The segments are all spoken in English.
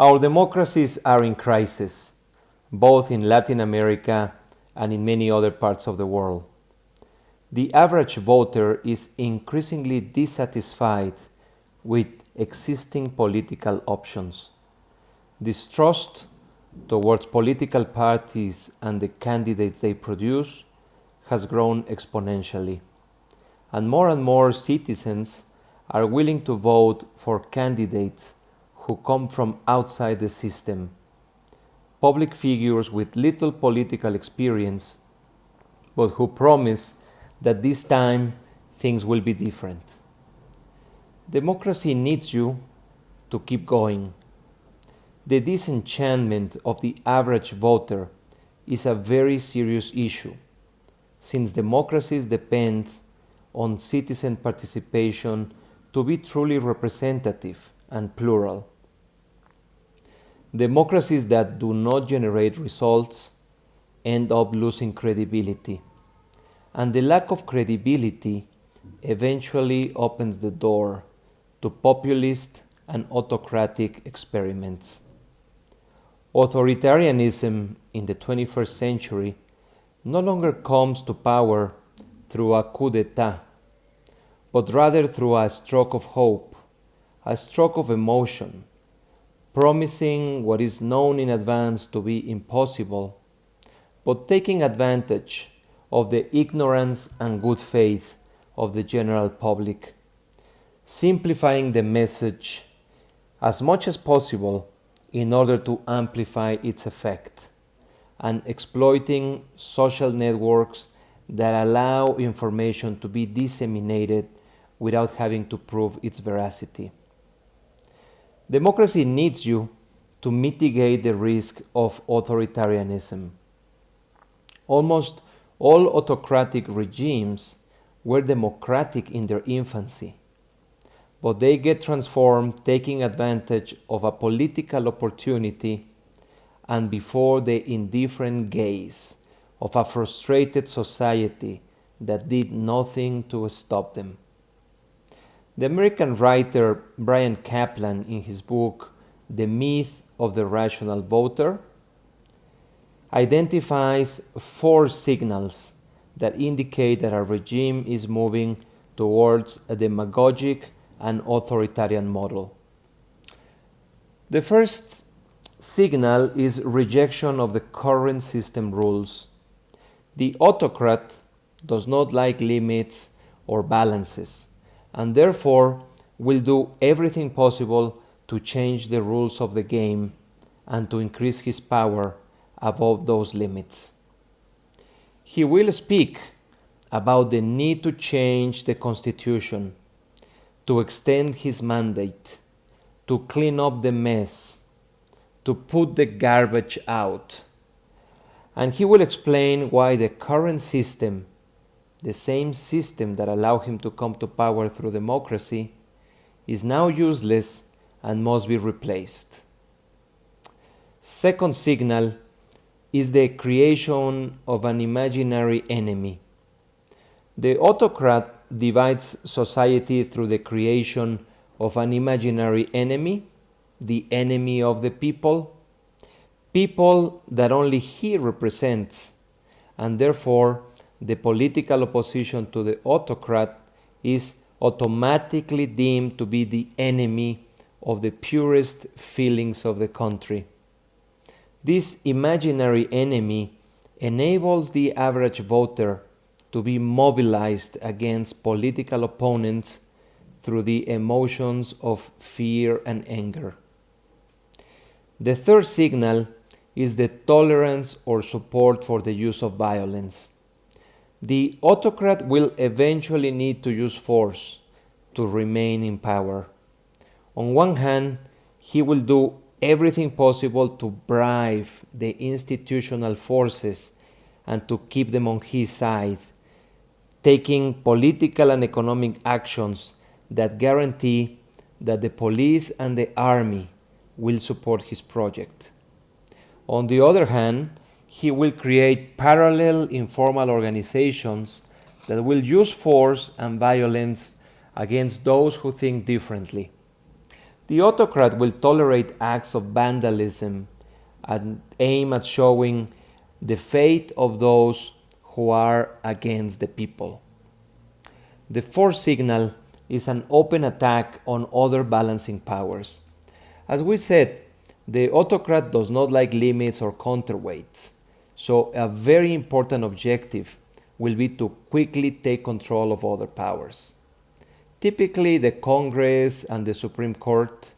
Our democracies are in crisis, both in Latin America and in many other parts of the world. The average voter is increasingly dissatisfied with existing political options. Distrust towards political parties and the candidates they produce has grown exponentially, and more citizens are willing to vote for candidates who come from outside the system, public figures with little political experience, but who promise that this time things will be different. Democracy needs you to keep going. The disenchantment of the average voter is a very serious issue, since democracies depend on citizen participation to be truly representative and plural. Democracies that do not generate results end up losing credibility, and the lack of credibility eventually opens the door to populist and autocratic experiments. Authoritarianism in the 21st century no longer comes to power through a coup d'etat, but rather through a stroke of hope, a stroke of emotion, promising what is known in advance to be impossible, but taking advantage of the ignorance and good faith of the general public, simplifying the message as much as possible in order to amplify its effect, and exploiting social networks that allow information to be disseminated without having to prove its veracity. Democracy needs you to mitigate the risk of authoritarianism. Almost all autocratic regimes were democratic in their infancy, but they get transformed taking advantage of a political opportunity and before the indifferent gaze of a frustrated society that did nothing to stop them. The American writer Bryan Caplan, in his book The Myth of the Rational Voter, identifies 4 signals that indicate that a regime is moving towards a demagogic and authoritarian model. The first signal is rejection of the current system rules. The autocrat does not like limits or balances, and therefore will do everything possible to change the rules of the game and to increase his power above those limits. He will speak about the need to change the Constitution, to extend his mandate, to clean up the mess, to put the garbage out. And he will explain why the current system, the same system that allowed him to come to power through democracy, is now useless and must be replaced. Second signal is the creation of an imaginary enemy. The autocrat divides society through the creation of an imaginary enemy, the enemy of the people that only he represents, and therefore the political opposition to the autocrat is automatically deemed to be the enemy of the purest feelings of the country. This imaginary enemy enables the average voter to be mobilized against political opponents through the emotions of fear and anger. The third signal is the tolerance or support for the use of violence. The autocrat will eventually need to use force to remain in power. On one hand, he will do everything possible to bribe the institutional forces and to keep them on his side, taking political and economic actions that guarantee that the police and the army will support his project. On the other hand, he will create parallel informal organizations that will use force and violence against those who think differently. The autocrat will tolerate acts of vandalism and aim at showing the fate of those who are against the people. The fourth signal is an open attack on other balancing powers. As we said, the autocrat does not like limits or counterweights, so a very important objective will be to quickly take control of other powers. Typically the Congress and the Supreme Court,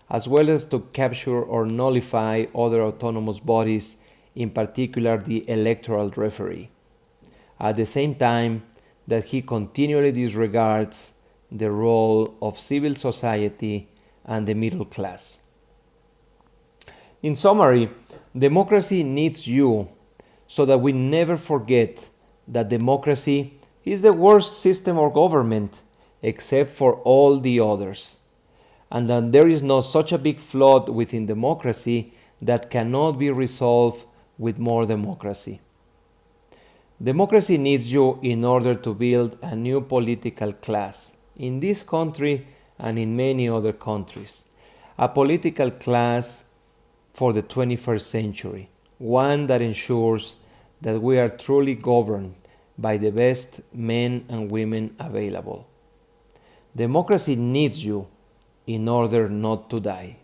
as well as to capture or nullify other autonomous bodies, in particular the electoral referee, at the same time that he continually disregards the role of civil society and the middle class. In summary, democracy needs you so that we never forget that democracy is the worst system of government except for all the others, and that there is no such a big flaw within democracy that cannot be resolved with more democracy. Democracy needs you in order to build a new political class in this country and in many other countries, a political class for the 21st century, one that ensures that we are truly governed by the best men and women available. Democracy needs you in order not to die.